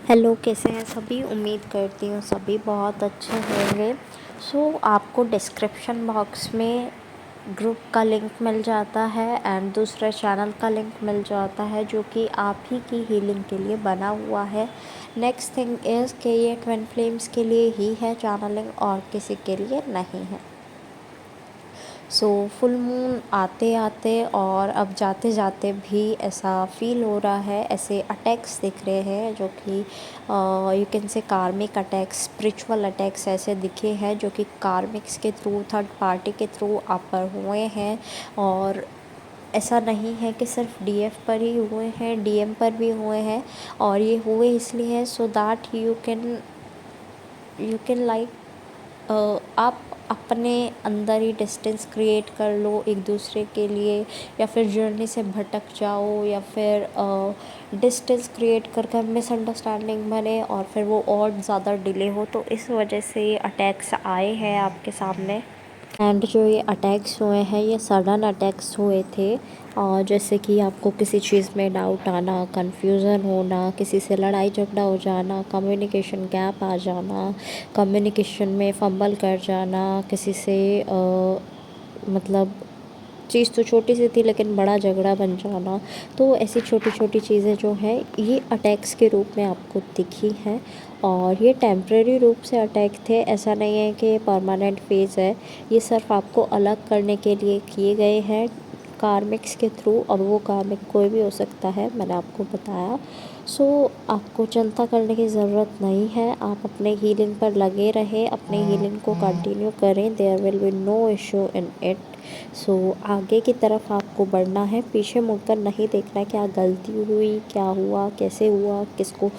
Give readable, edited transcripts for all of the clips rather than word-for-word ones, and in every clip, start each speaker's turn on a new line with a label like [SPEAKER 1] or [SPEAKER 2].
[SPEAKER 1] Hello, कैसे हैं सभी। उम्मीद करती हूँ सभी बहुत अच्छे होंगे। आपको डिस्क्रिप्शन बॉक्स में ग्रुप का लिंक मिल जाता है एंड दूसरे चैनल का लिंक मिल जाता है जो कि आप ही की हीलिंग के लिए बना हुआ है। नेक्स्ट थिंग इज़ कि ये ट्विन फ्लेम्स के लिए ही है चैनलिंग और किसी के लिए नहीं है। फुल मून आते आते और अब जाते जाते भी ऐसा फील हो रहा है, ऐसे अटैक्स दिख रहे हैं जो कि यू कैन से कार्मिक अटैक्स, स्पिरिचुअल अटैक्स ऐसे दिखे हैं जो कि कार्मिक्स के थ्रू, थर्ड पार्टी के थ्रू आप पर हुए हैं। और ऐसा नहीं है कि सिर्फ डीएफ पर ही हुए हैं, डीएम पर भी हुए हैं। और ये हुए इसलिए so that you can like आप अपने अंदर ही डिस्टेंस क्रिएट कर लो एक दूसरे के लिए, या फिर जर्नी से भटक जाओ, या फिर डिस्टेंस क्रिएट कर कर मिसअंडरस्टैंडिंग बने और फिर वो और ज़्यादा डिले हो। तो इस वजह से ये अटैक्स आए हैं आपके सामने। एंड जो ये अटैक्स हुए हैं ये सडन अटैक्स हुए थे। और जैसे कि आपको किसी चीज़ में डाउट आना, कन्फ्यूज़न होना, किसी से लड़ाई झगड़ा हो जाना, कम्युनिकेशन गैप आ जाना, कम्युनिकेशन में फंबल कर जाना, किसी से मतलब चीज़ तो छोटी सी थी लेकिन बड़ा झगड़ा बन जाना। तो ऐसी छोटी छोटी चीज़ें जो हैं ये अटैक्स के रूप में आपको दिखी हैं। और ये टेम्प्रेरी रूप से अटैक थे, ऐसा नहीं है कि परमानेंट फेज़ है। ये सिर्फ आपको अलग करने के लिए किए गए हैं कार्मिक्स के थ्रू, और वो कार्मिक कोई भी हो सकता है, मैंने आपको बताया। आपको चिंता करने की ज़रूरत नहीं है। आप अपने हीलिंग पर लगे रहें, अपने हीलिंग को कंटिन्यू करें। There will be no issue in it. आगे की तरफ आपको बढ़ना है, पीछे मुड़कर नहीं देखना है क्या गलती हुई, क्या हुआ, कैसे हुआ, किसको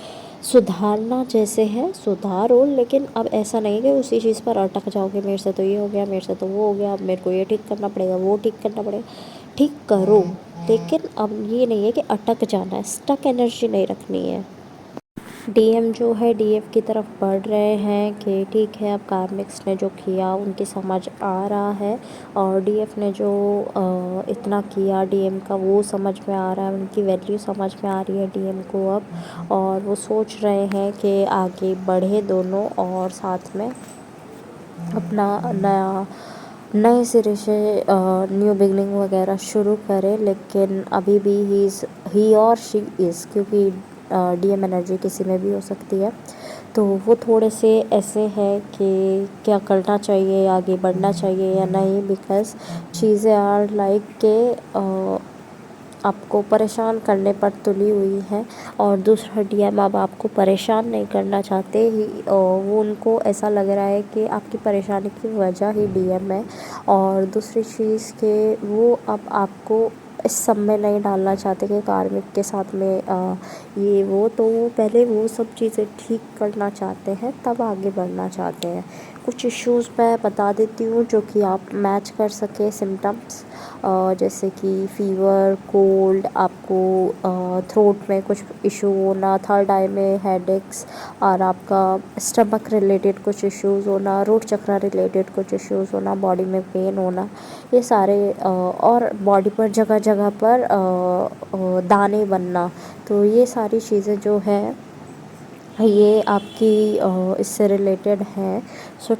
[SPEAKER 1] सुधारना। जैसे है सुधारो, लेकिन अब ऐसा नहीं कि उसी चीज़ पर अटक जाओगे, मेरे से तो ये हो गया, मेरे से तो वो हो गया, अब मेरे को ये ठीक करना पड़ेगा, वो ठीक करना पड़ेगा। ठीक करो, लेकिन अब ये नहीं है कि अटक जाना है, स्टक एनर्जी नहीं रखनी है। डीएम जो है डीएफ की तरफ बढ़ रहे हैं कि ठीक है, अब कार्मिक्स ने जो किया उनकी समझ आ रहा है, और डीएफ ने जो इतना किया डीएम का वो समझ में आ रहा है, उनकी वैल्यू समझ में आ रही है डीएम को अब। और वो सोच रहे हैं कि आगे बढ़े दोनों और साथ में अपना नए सिरे से न्यू बिगनिंग वगैरह शुरू करें। लेकिन अभी भी ही और शी इज़, क्योंकि डीएम एनर्जी किसी में भी हो सकती है, तो वो थोड़े से ऐसे हैं कि क्या करना चाहिए, आगे बढ़ना चाहिए या नहीं। बिकॉज़ चीज़ें आर लाइक के आपको परेशान करने पर तुली हुई है, और दूसरा डीएम अब आपको परेशान नहीं करना चाहते ही। वो उनको ऐसा लग रहा है कि आपकी परेशानी की वजह ही डीएम है। और दूसरी चीज़ के वो अब आपको इस सब में नहीं डालना चाहते कि कार्मिक के साथ में ये वो, तो वो पहले वो सब चीज़ें ठीक करना चाहते हैं, तब आगे बढ़ना चाहते हैं। कुछ इश्यूज़ मैं बता देती हूँ जो कि आप मैच कर सके सिम्टम्स, जैसे कि फ़ीवर, कोल्ड, आपको थ्रोट में कुछ इशू होना, थर्ड आई में हेडेक्स, और आपका स्टमक रिलेटेड कुछ इश्यूज़ होना, रूट चक्र रिलेटेड कुछ इश्यूज़ होना, बॉडी में पेन होना, ये सारे और बॉडी पर जगह जगह पर दाने बनना। तो ये सारी चीज़ें जो है ये आपकी इससे रिलेटेड है।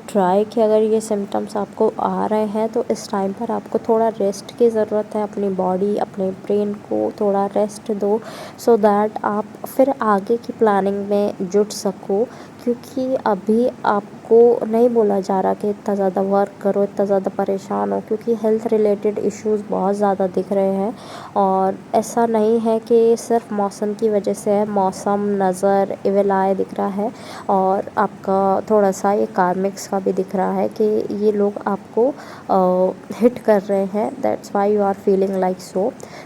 [SPEAKER 1] ट्राई कि अगर ये सिम्टम्स आपको आ रहे हैं तो इस टाइम पर आपको थोड़ा रेस्ट की ज़रूरत है। अपनी बॉडी, अपने ब्रेन को थोड़ा रेस्ट दो, सो दैट आप फिर आगे की प्लानिंग में जुट सको। क्योंकि अभी आपको नहीं बोला जा रहा कि इतना ज़्यादा वर्क करो, इतना ज़्यादा परेशान हो, क्योंकि हेल्थ रिलेटेड इश्यूज़ बहुत ज़्यादा दिख रहे हैं। और ऐसा नहीं है कि सिर्फ मौसम की वजह से है, मौसम, नज़र, इविल आय दिख रहा है, और आपका थोड़ा सा ये कार्मिक्स का भी दिख रहा है कि ये लोग आपको हिट कर रहे हैं। That's why you are feeling like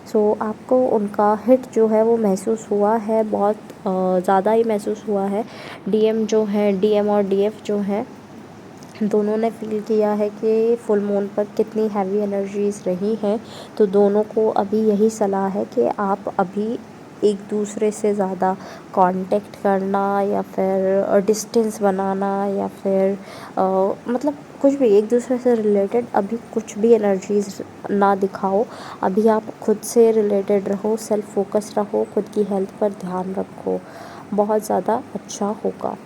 [SPEAKER 1] so आपको उनका हिट जो है वो महसूस हुआ है, बहुत ज़्यादा ही महसूस हुआ है। डीएम जो है, डीएम और डीएफ जो है, दोनों ने फील किया है कि फुल मून पर कितनी हैवी एनर्जीज़ रही हैं। तो दोनों को अभी यही सलाह है कि आप अभी एक दूसरे से ज़्यादा कांटेक्ट करना, या फिर डिस्टेंस बनाना, या फिर मतलब कुछ भी एक दूसरे से रिलेटेड अभी कुछ भी एनर्जीज़ ना दिखाओ। अभी आप खुद से रिलेटेड रहो, सेल्फ फोकस रहो, खुद की हेल्थ पर ध्यान रखो। बहुत ज़्यादा अच्छा होगा।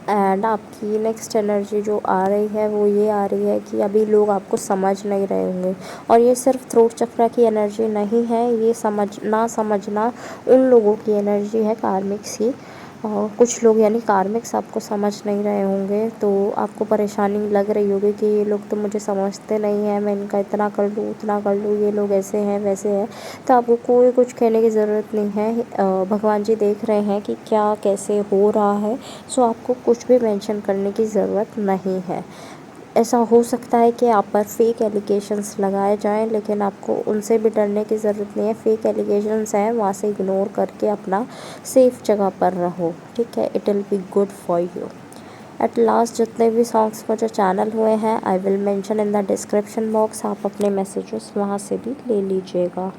[SPEAKER 1] एंड आपकी नेक्स्ट एनर्जी जो आ रही है वो ये आ रही है कि अभी लोग आपको समझ नहीं रहे होंगे, और ये सिर्फ थ्रोट चक्र की एनर्जी नहीं है, ये समझना उन लोगों की एनर्जी है, कार्मिक्स की। और कुछ लोग यानी कार्मिक्स आपको समझ नहीं रहे होंगे, तो आपको परेशानी लग रही होगी कि ये लोग तो मुझे समझते नहीं हैं, मैं इनका इतना कर लूँ उतना कर लूँ, ये लोग ऐसे हैं वैसे हैं। तो आपको कोई कुछ कहने की ज़रूरत नहीं है। भगवान जी देख रहे हैं कि क्या कैसे हो रहा है, सो आपको कुछ भी मेंशन करने की ज़रूरत नहीं है। ऐसा हो सकता है कि आप पर फेक एलिगेशंस लगाए जाएं, लेकिन आपको उनसे भी डरने की ज़रूरत नहीं है। फेक एलिगेशंस हैं, वहाँ से इग्नोर करके अपना सेफ जगह पर रहो, ठीक है। It will be good for you. At last जितने भी सॉन्ग्स मुझे चैनल हुए हैं I will mention in the description box, आप अपने मैसेजेस वहाँ से भी ले लीजिएगा।